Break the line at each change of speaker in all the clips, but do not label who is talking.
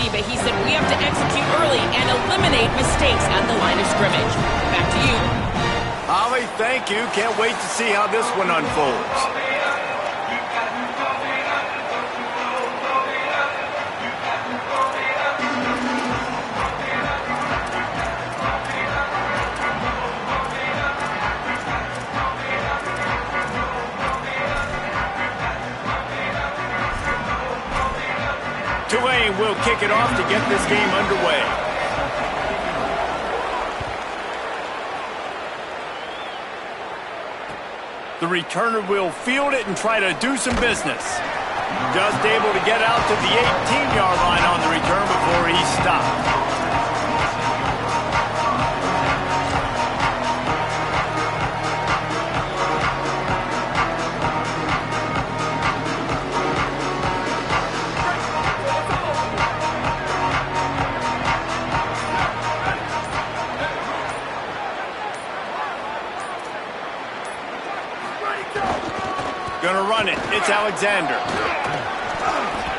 opportunity, but he said we have to execute early and eliminate mistakes at the line of scrimmage. Back to you.
Holly, thank you. Can't wait to see how this one unfolds. Tulane will kick it off to get this game underway. The returner will field it and try to do some business. Just able to get out to the 18-yard line on the return before he stopped. Gonna run it. It's Alexander.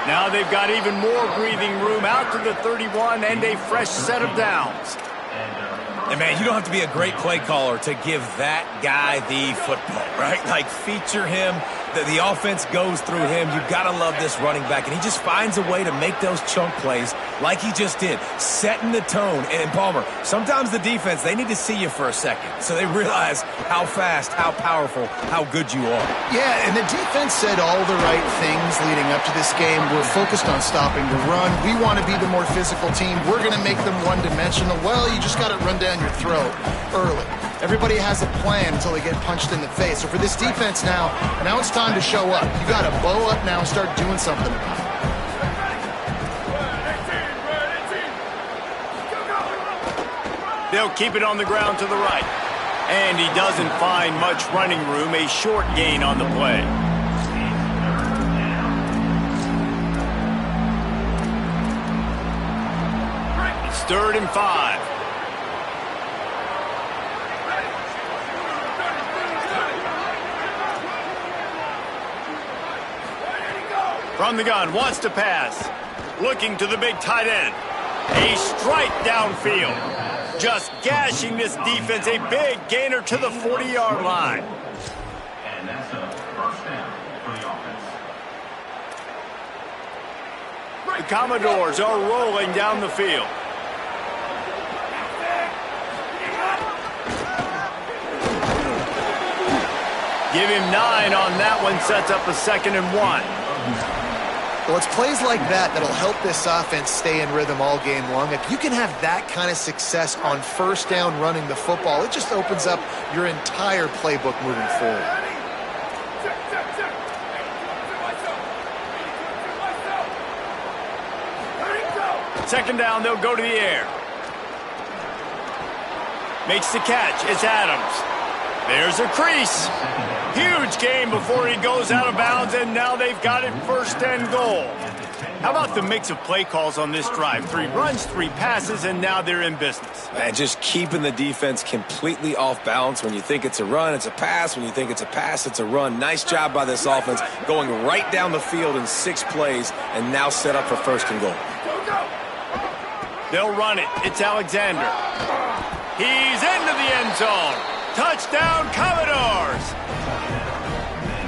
Now they've got even more breathing room out to the 31 and a fresh set of downs.
And man, you don't have to be a great play caller to give that guy the football, right? Like, feature him. The offense goes through him. You've got to love this running back. And he just finds a way to make those chunk plays like he just did, setting the tone. And Palmer, sometimes the defense, they need to see you for a second so they realize how fast, how powerful, how good you are.
Yeah, and the defense said all the right things leading up to this game. We're focused on stopping the run. We want to be the more physical team. We're going to make them one-dimensional. Well, you just got to run down your throat early. Everybody has a plan until they get punched in the face. So for this defense now it's time to show up. You got to bow up now and start doing something about it.
They'll keep it on the ground to the right. And he doesn't find much running room. A short gain on the play. It's 3rd and 5. From the gun, wants to pass. Looking to the big tight end. A strike downfield. Just gashing this defense. A big gainer to the 40-yard line.
And that's a first down for the offense.
The Commodores are rolling down the field. Give him 9 on that one. Sets up a 2nd and 1.
Well, it's plays like that that'll help this offense stay in rhythm all game long. If you can have that kind of success on first down running the football, it just opens up your entire playbook moving forward.
Second down, they'll go to the air. Makes the catch. It's Adams. There's a crease. Huge gain before he goes out of bounds, and now they've got it 1st and goal. How about the mix of play calls on this drive? 3 runs, 3 passes, and now they're in business.
Man, just keeping the defense completely off balance. When you think it's a run, it's a pass. When you think it's a pass, it's a run. Nice job by this offense, going right down the field in 6 plays, and now set up for 1st and goal.
They'll run it. It's Alexander. He's into the end zone. Touchdown, Commodores!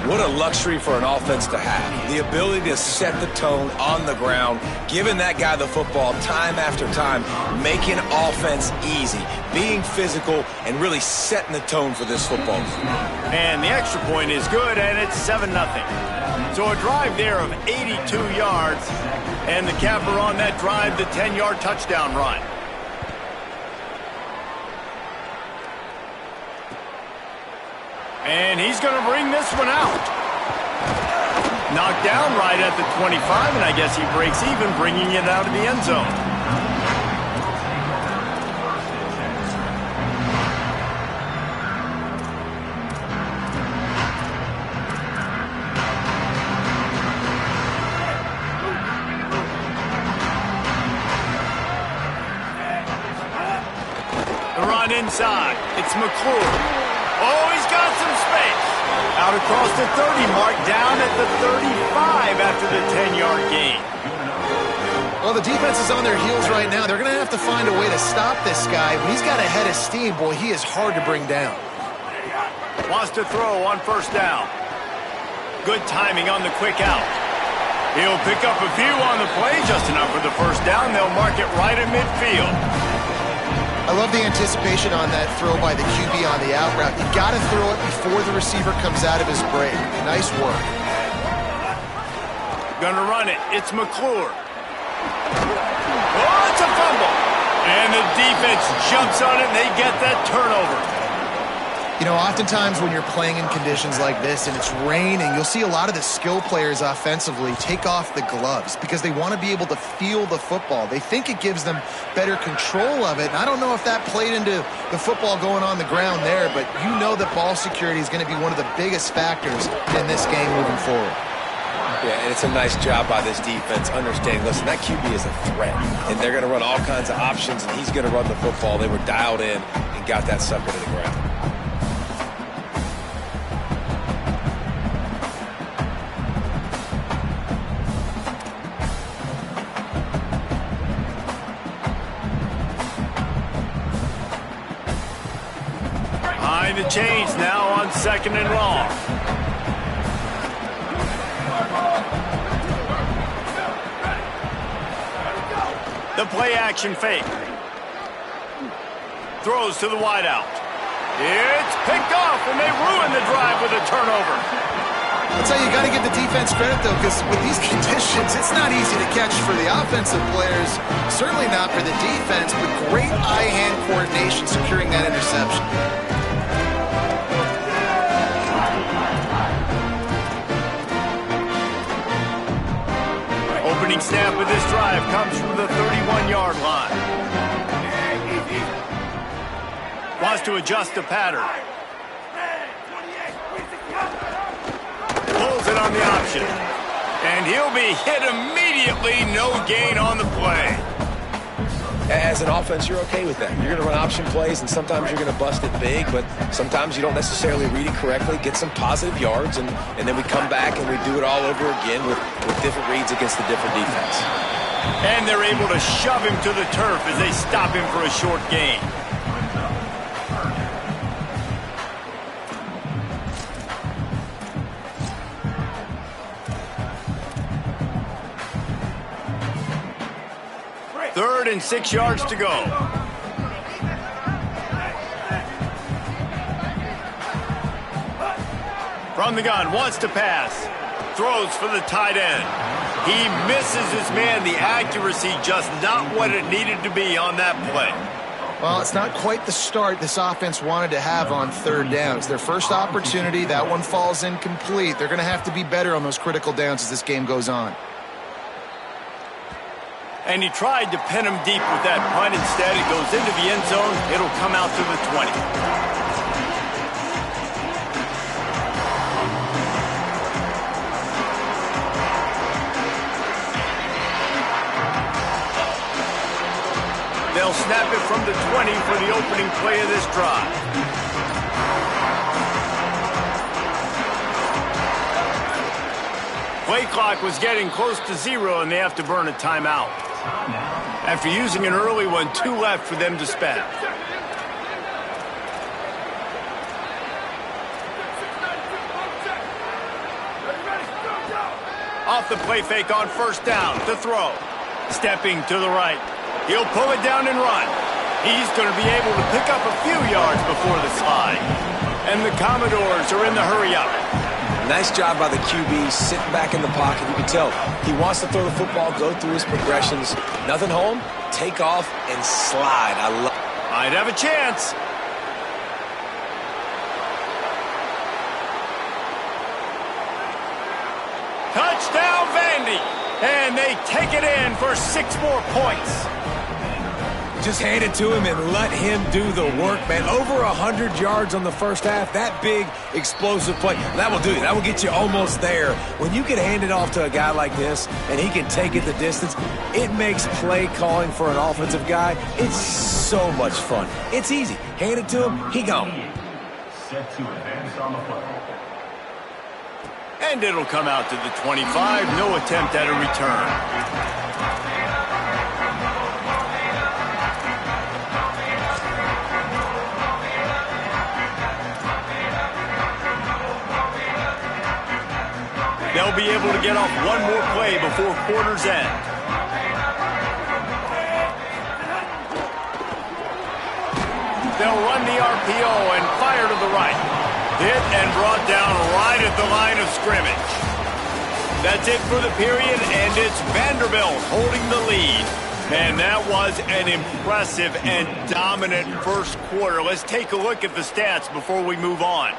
What a luxury for an offense to have. The ability to set the tone on the ground, giving that guy the football time after time, making offense easy, being physical, and really setting the tone for this football game.
And the extra point is good, and it's 7-0. So a drive there of 82 yards, and the capper on that drive, the 10-yard touchdown run. And he's going to bring this one out. Knocked down right at the 25, and I guess he breaks even, bringing it out of the end zone. The run inside. It's McClure. Oh, he's got some space. Out across the 30 mark, down at the 35 after the 10-yard gain.
Well, the defense is on their heels right now. They're going to have to find a way to stop this guy. When he's got a head of steam, boy, he is hard to bring down.
Wants to throw on first down. Good timing on the quick out. He'll pick up a few on the play, just enough for the first down. They'll mark it right at midfield.
I love the anticipation on that throw by the QB on the out route. You got to throw it before the receiver comes out of his break. Nice work.
Gonna run it. It's McClure. Oh, it's a fumble. And the defense jumps on it, and they get that turnover.
You know, oftentimes when you're playing in conditions like this and it's raining, you'll see a lot of the skill players offensively take off the gloves because they want to be able to feel the football. They think it gives them better control of it. And I don't know if that played into the football going on the ground there, but you know that ball security is going to be one of the biggest factors in this game moving forward.
Yeah, and it's a nice job by this defense understanding, listen, that QB is a threat, and they're going to run all kinds of options, and he's going to run the football. They were dialed in and got that sucker to the ground.
Behind the chains now on second and long. The play action fake. Throws to the wideout. It's picked off, and they ruin the drive with a turnover.
I'll tell you, you got to give the defense credit, though, because with these conditions, it's not easy to catch for the offensive players. Certainly not for the defense, but great eye-hand coordination securing that interception.
Opening snap of this drive comes from the 31-yard line. Wants to adjust the pattern. Pulls it on the option. And he'll be hit immediately. No gain on the play.
As an offense, you're okay with that. You're going to run option plays, and sometimes you're going to bust it big, but sometimes you don't necessarily read it correctly, get some positive yards, and then we come back and we do it all over again with different reads against the different defense.
And they're able to shove him to the turf as they stop him for a short gain. Third and 6 yards to go. From the gun, wants to pass. Throws for the tight end. He misses his man. The accuracy just not what it needed to be on that play.
Well, it's not quite the start this offense wanted to have on third down. It's their first opportunity. That one falls incomplete. They're going to have to be better on those critical downs as this game goes on.
And he tried to pin him deep with that punt. Instead, it goes into the end zone. It'll come out to the 20. They'll snap it from the 20 for the opening play of this drive. Play clock was getting close to 0, and they have to burn a timeout. After using an early one, 2 left for them to spend. Off the play fake on first down to throw. Stepping to the right. He'll pull it down and run. He's going to be able to pick up a few yards before the slide. And the Commodores are in the hurry-up.
Nice job by the QB, sitting back in the pocket. You can tell he wants to throw the football, go through his progressions. Nothing home, take off, and slide.
Might have a chance. Touchdown, Vandy. And they take it in for 6 more points.
Just hand it to him and let him do the work, man. Over 100 yards on the first half. That big, explosive play. That will do it. That will get you almost there. When you can hand it off to a guy like this and he can take it the distance, it makes play calling for an offensive guy, it's so much fun. It's easy. Hand it to him, he gone.
Set to advance on the play.
And it'll come out to the 25. No attempt at a return. be able to get off one more play before quarter's end. They'll run the RPO and fire to the right. Hit and brought down right at the line of scrimmage. That's it for the period, and it's Vanderbilt holding the lead. Man, that was an impressive and dominant first quarter. Let's take a look at the stats before we move on.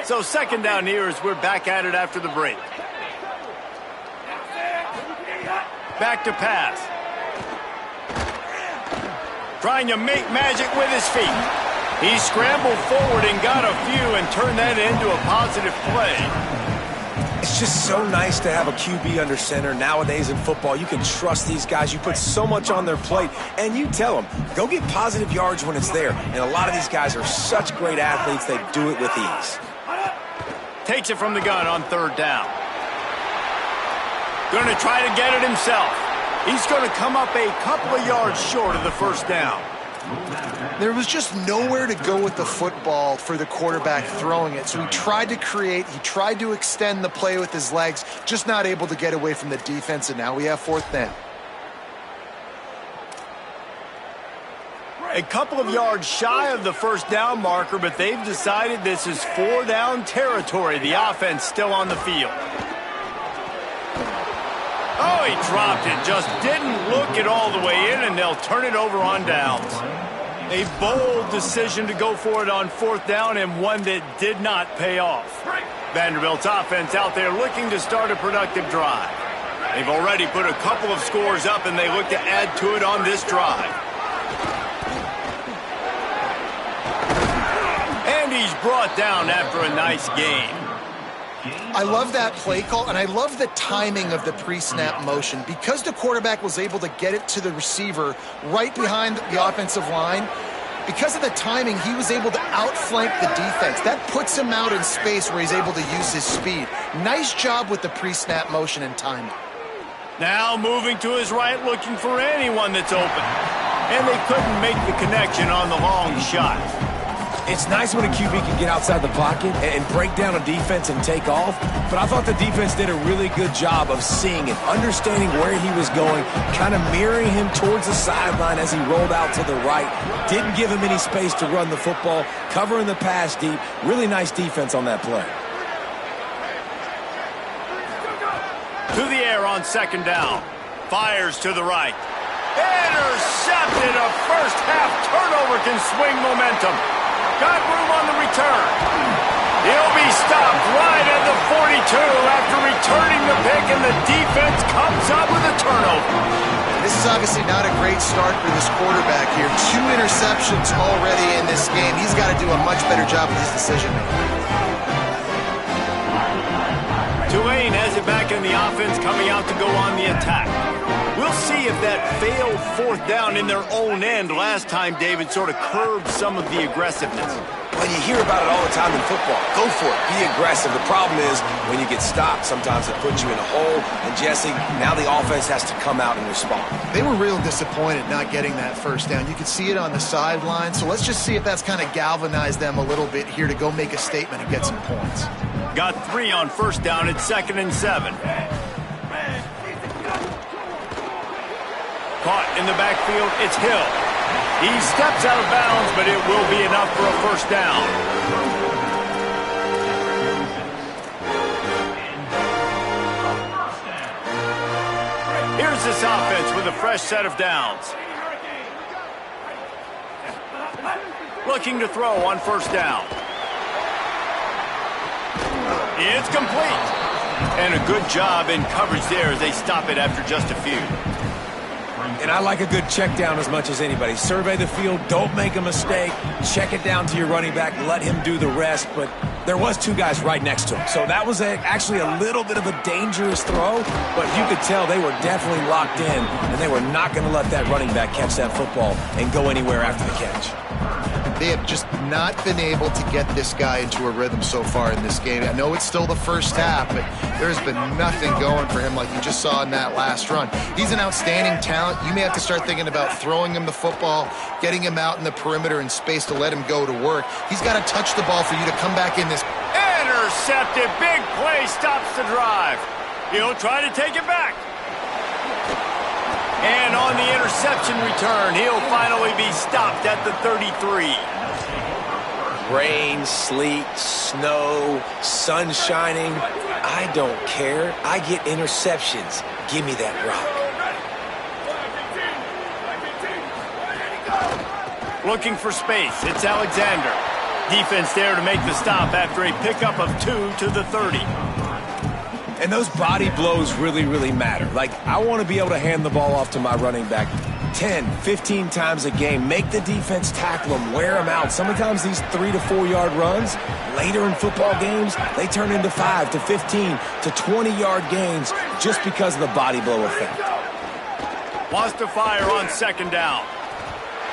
So second down here as we're back at it after the break. Back to pass. Trying to make magic with his feet. He scrambled forward and got a few and turned that into a positive play.
It's just so nice to have a QB under center. Nowadays in football, you can trust these guys. You put so much on their plate, and you tell them, go get positive yards when it's there. And a lot of these guys are such great athletes, they do it with ease.
Takes it from the gun on third down. Going to try to get it himself. He's going to come up a couple of yards short of the first down.
There was just nowhere to go with the football for the quarterback throwing it. So he tried to create, he tried to extend the play with his legs, just not able to get away from the defense, and now we have fourth down.
A couple of yards shy of the first down marker, but they've decided this is 4-down territory. The offense still on the field. Oh, he dropped it. Just didn't look it all the way in, and they'll turn it over on downs. A bold decision to go for it on fourth down, and one that did not pay off. Vanderbilt's offense out there looking to start a productive drive. They've already put a couple of scores up, and they look to add to it on this drive. And he's brought down after a nice gain.
I love that play call, and I love the timing of the pre-snap motion. Because the quarterback was able to get it to the receiver right behind the offensive line, because of the timing, he was able to outflank the defense. That puts him out in space where he's able to use his speed. Nice job with the pre-snap motion and timing.
Now moving to his right, looking for anyone that's open. And they couldn't make the connection on the long shot.
It's nice when a QB can get outside the pocket and break down a defense and take off, but I thought the defense did a really good job of seeing it, understanding where he was going, kind of mirroring him towards the sideline as he rolled out to the right. Didn't give him any space to run the football, covering the pass deep. Really nice defense on that play.
To the air on second down. Fires to the right. Intercepted. A first half turnover can swing momentum. Got room on the return. He'll be stopped right at the 42 after returning the pick, and the defense comes up with a turnover.
This is obviously not a great start for this quarterback here. 2 interceptions already in this game. He's got to do a much better job with his decision-making.
Tulane has it back in the offense, coming out to go on the attack. We'll see if that failed fourth down in their own end last time, David, sort of curbed some of the aggressiveness.
Well, you hear about it all the time in football. Go for it. Be aggressive. The problem is when you get stopped, sometimes it puts you in a hole. And, Jesse, now the offense has to come out and respond.
They were real disappointed not getting that first down. You could see it on the sideline. So let's just see if that's kind of galvanized them a little bit here to go make a statement and get some points.
Got 3 on first down at 2nd and 7. Caught in the backfield, it's Hill. He steps out of bounds, but it will be enough for a first down. Here's this offense with a fresh set of downs. Looking to throw on first down. It's complete. And a good job in coverage there as they stop it after just a few.
And I like a good check down as much as anybody. Survey the field, don't make a mistake, check it down to your running back, let him do the rest. But there was 2 guys right next to him. So that was actually a little bit of a dangerous throw, but you could tell they were definitely locked in, and they were not going to let that running back catch that football and go anywhere after the catch.
They have just not been able to get this guy into a rhythm so far in this game. I know it's still the first half, but there's been nothing going for him like you just saw in that last run. He's an outstanding talent. You may have to start thinking about throwing him the football, getting him out in the perimeter in space to let him go to work. He's got to touch the ball for you to come back in this.
intercepted. Big play stops the drive. He'll try to take it back. And on the interception return, he'll finally be stopped at the 33.
Rain, sleet, snow, sun shining. I don't care. I get interceptions. Give me that rock.
Looking for space. It's Alexander. Defense there to make the stop after a pickup of 2 to the 30.
And those body blows really, really matter. Like, I want to be able to hand the ball off to my running back 10, 15 times a game. Make the defense tackle them, wear them out. Sometimes these 3 to 4 yard runs, later in football games, they turn into 5 to 15 to 20 yard gains just because of the body blow effect.
Wants to fire on second down.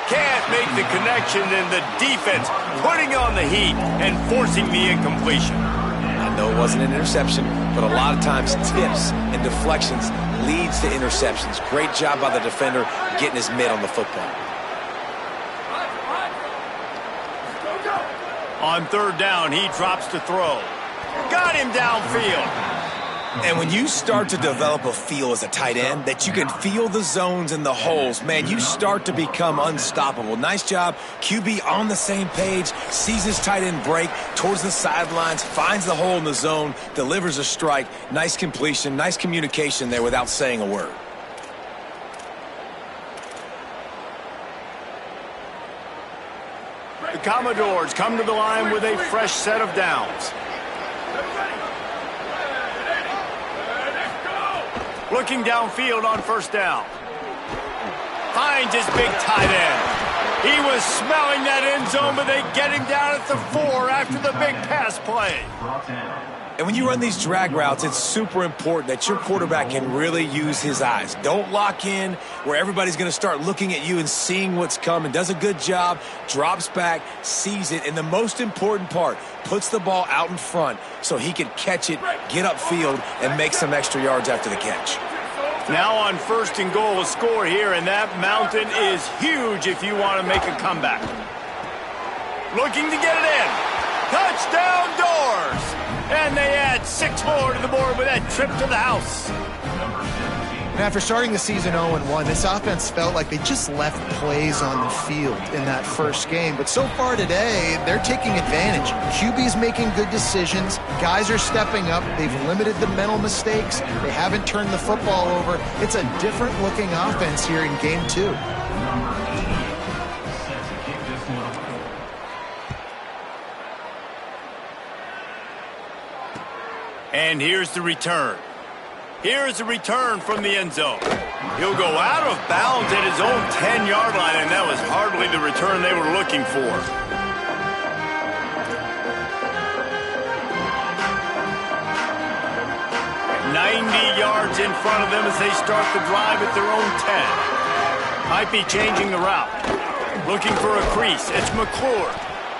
Can't make the connection, and the defense putting on the heat and forcing the incompletion.
I know it wasn't an interception, but a lot of times tips and deflections leads to interceptions. Great job by the defender getting his mitt on the football.
On third down, he drops to throw. Got him downfield.
And when you start to develop a feel as a tight end that you can feel the zones and the holes, man, you start to become unstoppable. Nice job. QB on the same page, sees his tight end break towards the sidelines, finds the hole in the zone, delivers a strike. Nice completion, nice communication there without saying a word.
The Commodores come to the line with a fresh set of downs. Looking downfield on first down. Finds his big tight end. He was smelling that end zone, but they get him down at the 4 after the big pass play.
And when you run these drag routes, it's super important that your quarterback can really use his eyes. Don't lock in where everybody's going to start looking at you and seeing what's coming. Does a good job, drops back, sees it, and the most important part, puts the ball out in front so he can catch it, get upfield, and make some extra yards after the catch.
Now on first and goal, a score here, and that mountain is huge if you want to make a comeback. Looking to get it in. Touchdown Doors! And they add 6 more to the board with that trip to the house.
And after starting the season 0-1, this offense felt like they just left plays on the field in that first game. But so far today, they're taking advantage. QB's making good decisions. Guys are stepping up. They've limited the mental mistakes. They haven't turned the football over. It's a different-looking offense here in Game 2.
And here's the return. Here's a return from the end zone. He'll go out of bounds at his own 10-yard line, and that was hardly the return they were looking for. At 90 yards in front of them as they start the drive at their own 10. Might be changing the route. Looking for a crease. It's McClure.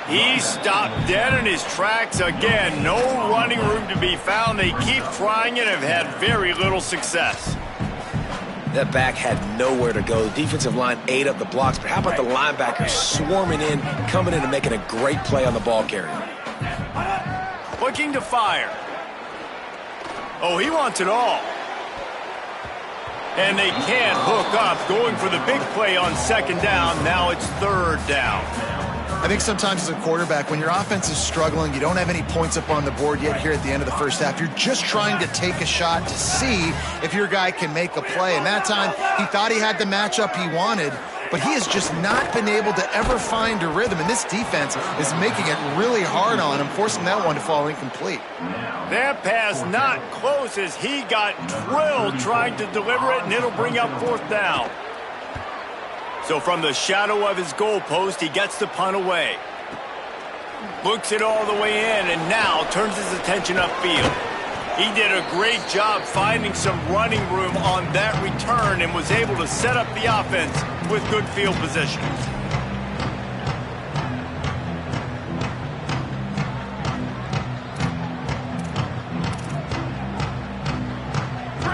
He stopped dead in his tracks again. No running room to be found. They keep trying and have had very little success.
That back had nowhere to go. The defensive line ate up the blocks, but how about the linebackers swarming in, coming in and making a great play on the ball carrier?
Looking to fire. Oh, he wants it all. And they can't hook up. Going for the big play on second down. Now it's third down.
I think sometimes as a quarterback, when your offense is struggling, you don't have any points up on the board yet here at the end of the first half. You're just trying to take a shot to see if your guy can make a play. And that time, he thought he had the matchup he wanted, but he has just not been able to ever find a rhythm. And this defense is making it really hard on him, forcing that one to fall incomplete.
That pass not close as he got drilled trying to deliver it, and it'll bring up fourth down. So from the shadow of his goalpost, he gets the punt away. Looks it all the way in, and now turns his attention upfield. He did a great job finding some running room on that return and was able to set up the offense with good field position.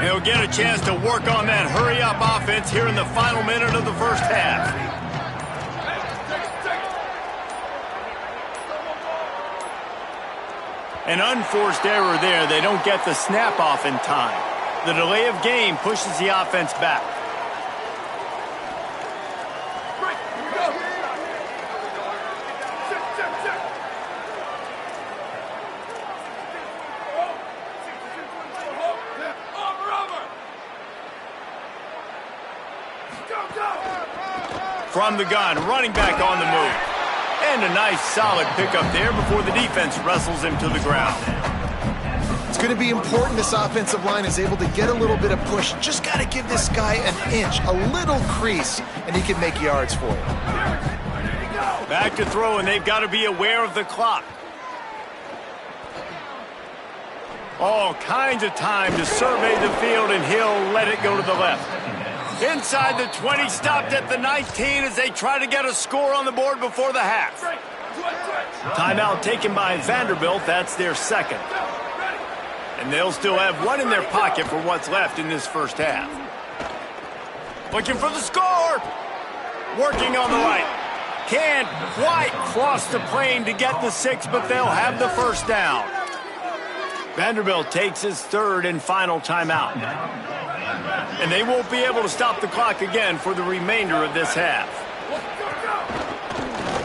He'll get a chance to work on that hurry-up offense here in the final minute of the first half. An unforced error there. They don't get the snap off in time. The delay of game pushes the offense back. From the gun, running back on the move. And a nice solid pickup there before the defense wrestles him to the ground.
It's going to be important this offensive line is able to get a little bit of push. Just got to give this guy an inch, a little crease, and he can make yards for you.
Back to throw, and they've got to be aware of the clock. All kinds of time to survey the field, and he'll let it go to the left. Inside the 20, stopped at the 19 as they try to get a score on the board before the half. Timeout taken by Vanderbilt. That's their second. And they'll still have one in their pocket for what's left in this first half. Looking for the score. Working on the right. Can't quite cross the plane to get the 6, but they'll have the first down. Vanderbilt takes his third and final timeout. And they won't be able to stop the clock again for the remainder of this half.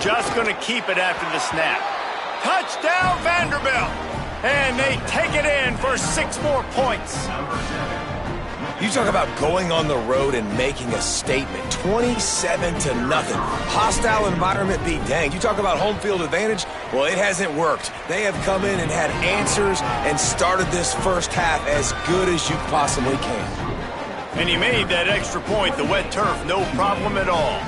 Just going to keep it after the snap. Touchdown, Vanderbilt! And they take it in for 6 more points.
You talk about going on the road and making a statement. 27-0. Hostile environment be danged. You talk about home field advantage. Well, it hasn't worked. They have come in and had answers and started this first half as good as you possibly can.
And he made that extra point, the wet turf, no problem at all.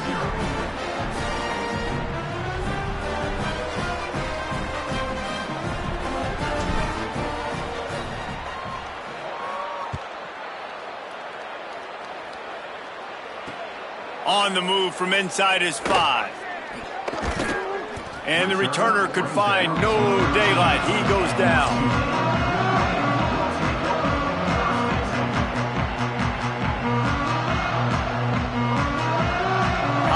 On the move from inside his 5. And the returner could find no daylight. He goes down.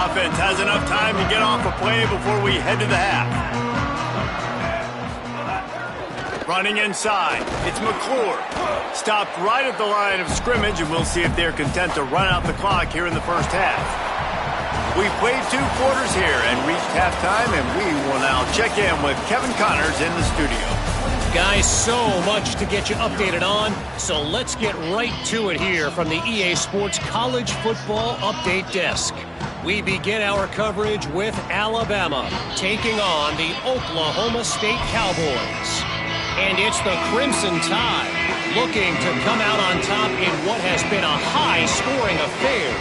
Offense has enough time to get off a play before we head to the half. Running inside, it's McClure. Stopped right at the line of scrimmage, and we'll see if they're content to run out the clock here in the first half. We've played 2 quarters here and reached halftime, and we will now check in with Kevin Connors in the studio.
Guys, so much to get you updated on, so let's get right to it here from the EA Sports College Football Update Desk. We begin our coverage with Alabama taking on the Oklahoma State Cowboys. And it's the Crimson Tide looking to come out on top in what has been a high-scoring affair.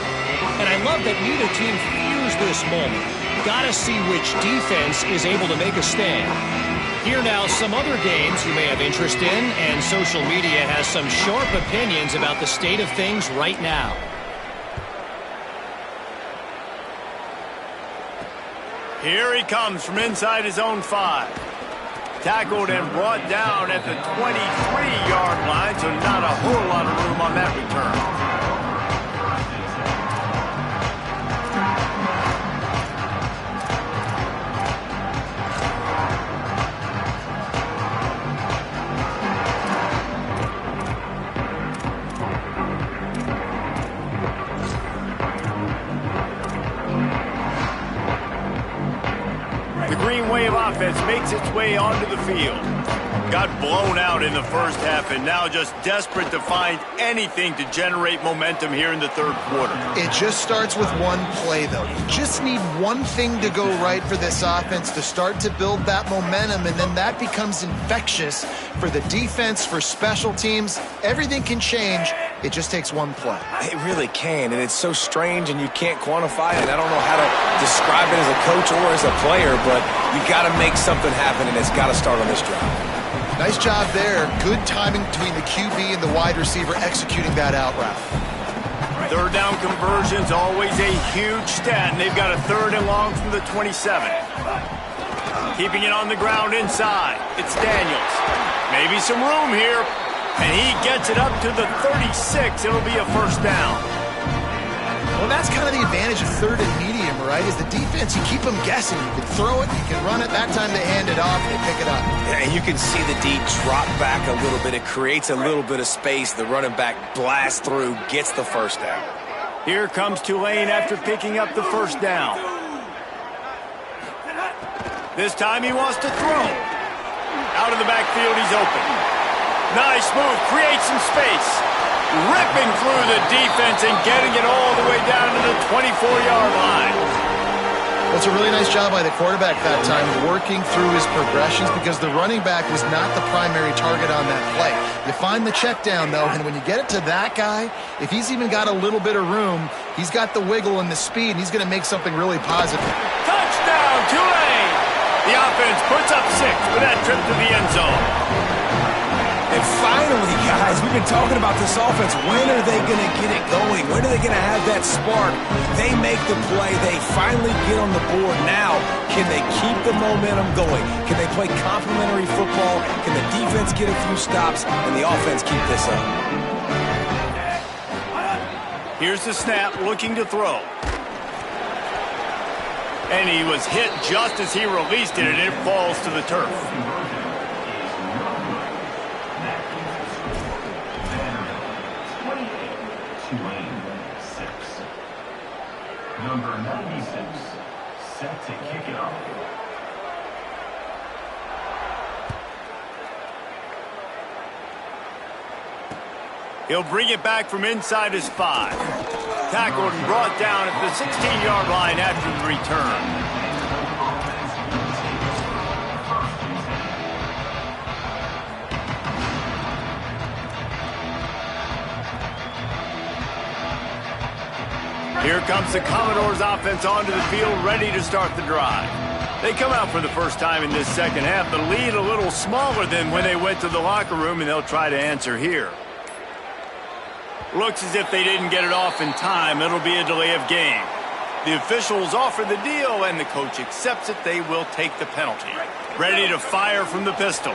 And I love that neither team fears this moment. Gotta see which defense is able to make a stand. Here now some other games you may have interest in, and social media has some sharp opinions about the state of things right now.
Here he comes from inside his own 5. Tackled and brought down at the 23-yard line, so not a whole lot of room on that return. Offense makes its way onto the field. Got blown out in the first half and now just desperate to find anything to generate momentum here in the third quarter.
It just starts with one play, though. You just need one thing to go right for this offense to start to build that momentum, and then that becomes infectious for the defense, for special teams. Everything can change. It just takes one play.
It really can, and it's so strange and you can't quantify it. I don't know how to describe it as a coach or as a player, but you got to make something happen, and it's got to start on this drive.
Nice job there. Good timing between the QB and the wide receiver executing that out route.
Third down conversion's always a huge stat, and they've got a 3rd and long from the 27. Keeping it on the ground inside. It's Daniels. Maybe some room here. And he gets it up to the 36. It'll be a first down.
Well, that's kind of the advantage of 3rd and medium, right? right, is the defense, you keep them guessing. You can throw it, you can run it. That time they hand it off, they pick it up.
Yeah, and you can see the D drop back a little bit. It creates a little bit of space. The running back blasts through, gets the first down.
Here comes Tulane after picking up the first down. This time he wants to throw. Out of the backfield, he's open. Nice move, creates some space. Ripping through the defense and getting it all the way down to the 24-yard line.
Well, it's a really nice job by the quarterback that time, working through his progressions, because the running back was not the primary target on that play. You find the check down, though, and when you get it to that guy, if he's even got a little bit of room, he's got the wiggle and the speed, and he's going to make something really positive.
Touchdown, Tulane! The offense puts up 6 with that trip to the end zone.
And finally, guys, we've been talking about this offense. When are they going to get it going? When are they going to have that spark? They make the play. They finally get on the board. Now, can they keep the momentum going? Can they play complementary football? Can the defense get a few stops and the offense keep this up?
Here's the snap, looking to throw. And he was hit just as he released it, and it falls to the turf.
Number 96, set to kick it off.
He'll bring it back from inside his 5. Tackled and brought down at the 16-yard line after the return. Here comes the Commodores offense onto the field, ready to start the drive. They come out for the first time in this second half. The lead a little smaller than when they went to the locker room, and they'll try to answer here. Looks as if they didn't get it off in time. It'll be a delay of game. The officials offer the deal, and the coach accepts it. They will take the penalty. Ready to fire from the pistol.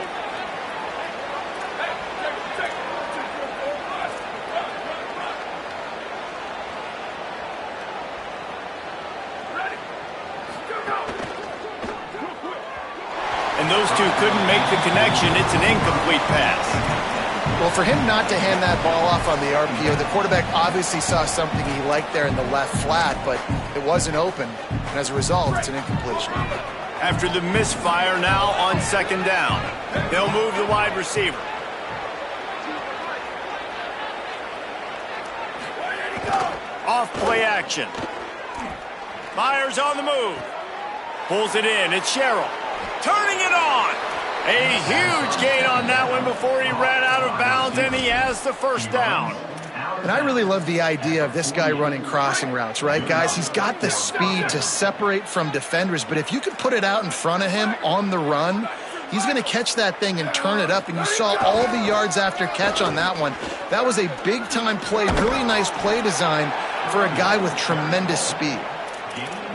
And those two couldn't make the connection. It's an incomplete pass.
Well, for him not to hand that ball off on the RPO, the quarterback obviously saw something he liked there in the left flat, but it wasn't open. And as a result, it's an incompletion.
After the misfire, now on second down. They'll move the wide receiver. Off play action. Myers on the move. Pulls it in. It's Sherrill. Turning it on. A huge gain on that one before he ran out of bounds, and he has the first down.
And I really love the idea of this guy running crossing routes, right, guys? He's got the speed to separate from defenders, but if you could put it out in front of him on the run, he's going to catch that thing and turn it up, and you saw all the yards after catch on that one. That was a big-time play, really nice play design for a guy with tremendous speed.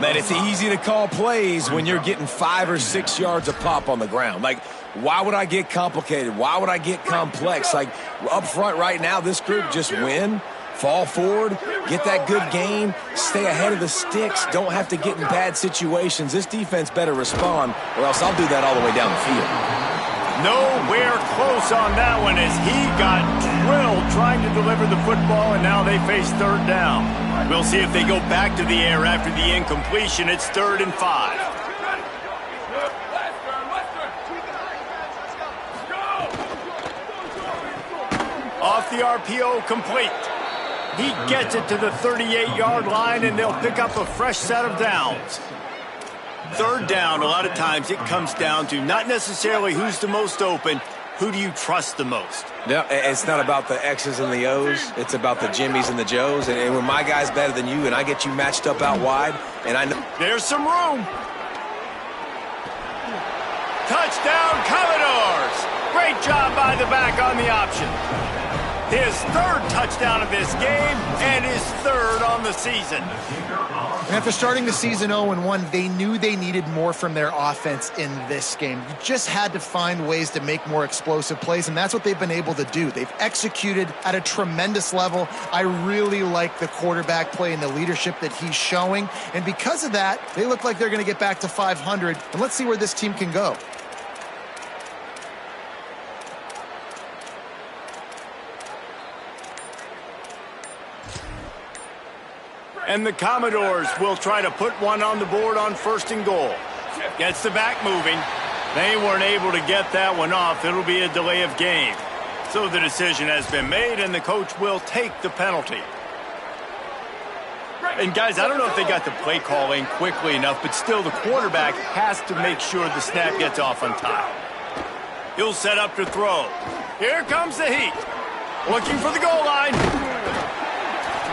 Man, it's easy to call plays when you're getting 5 or 6 yards a pop on the ground. Like, why would I get complicated? Why would I get complex? Like, up front right now, this group just win, fall forward, get that good gain, stay ahead of the sticks, don't have to get in bad situations. This defense better respond, or else I'll do that all the way down the field.
Nowhere close on that one as he got drilled trying to deliver the football, and now they face third down. We'll see if they go back to the air after the incompletion. It's 3rd and 5. Off the RPO, complete. He gets it to the 38-yard line, and they'll pick up a fresh set of downs. Third down, a lot of times it comes down to not necessarily who's the most open, who do you trust the most?
No, it's not about the X's and the O's. It's about the Jimmys and the Joes. And when my guy's better than you and I get you matched up out wide, and I know...
There's some room. Touchdown, Commodores. Great job by the back on the option. His 3rd touchdown of this game and his 3rd on the season.
And after starting the season 0-1, they knew they needed more from their offense in this game. You just had to find ways to make more explosive plays, and that's what they've been able to do. They've executed at a tremendous level. I really like the quarterback play and the leadership that he's showing. And because of that, they look like they're going to get back to 500. And let's see where this team can go.
And the Commodores will try to put one on the board on 1st and goal. Gets the back moving. They weren't able to get that one off. It'll be a delay of game. So the decision has been made, and the coach will take the penalty. And guys, I don't know if they got the play call in quickly enough, but still the quarterback has to make sure the snap gets off on time. He'll set up to throw. Here comes the heat. Looking for the goal line.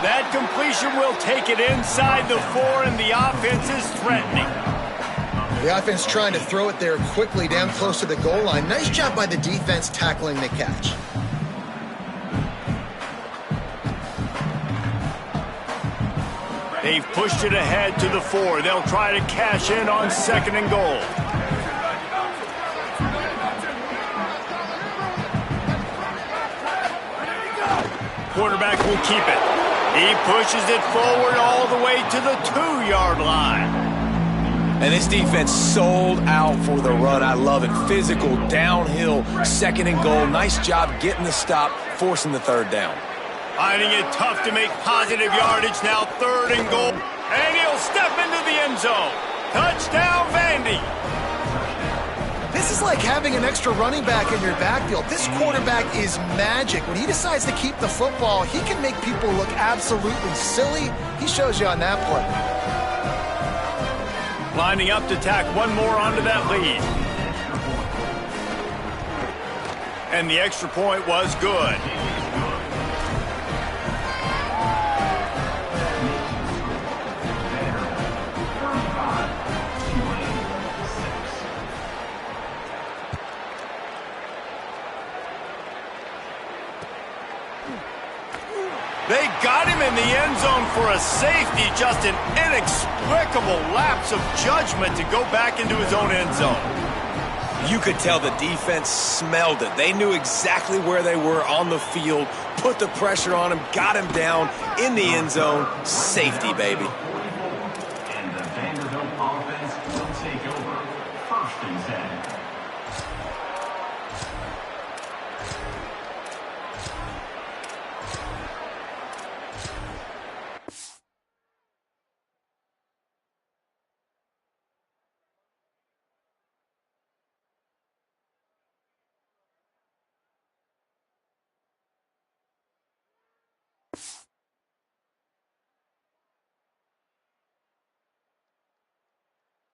That completion will take it inside the 4, and the offense is threatening.
The offense trying to throw it there quickly down close to the goal line. Nice job by the defense tackling the catch.
They've pushed it ahead to the 4. They'll try to cash in on 2nd and goal. Quarterback will keep it. He pushes it forward all the way to the 2-yard line.
And this defense sold out for the run. I love it. Physical, downhill, 2nd and goal. Nice job getting the stop, forcing the 3rd down.
Finding it tough to make positive yardage. Now 3rd and goal. And he'll step into the end zone. Touchdown, Vandy.
This is like having an extra running back in your backfield. This quarterback is magic. When he decides to keep the football, he can make people look absolutely silly. He shows you on that play.
Lining up to tack one more onto that lead. And the extra point was good. They got him in the end zone for a safety. Just an inexplicable lapse of judgment to go back into his own end zone.
You could tell the defense smelled it. They knew exactly where they were on the field, put the pressure on him, got him down in the end zone. Safety, baby.
And the Vanderbilt offense will take over 1st and 10.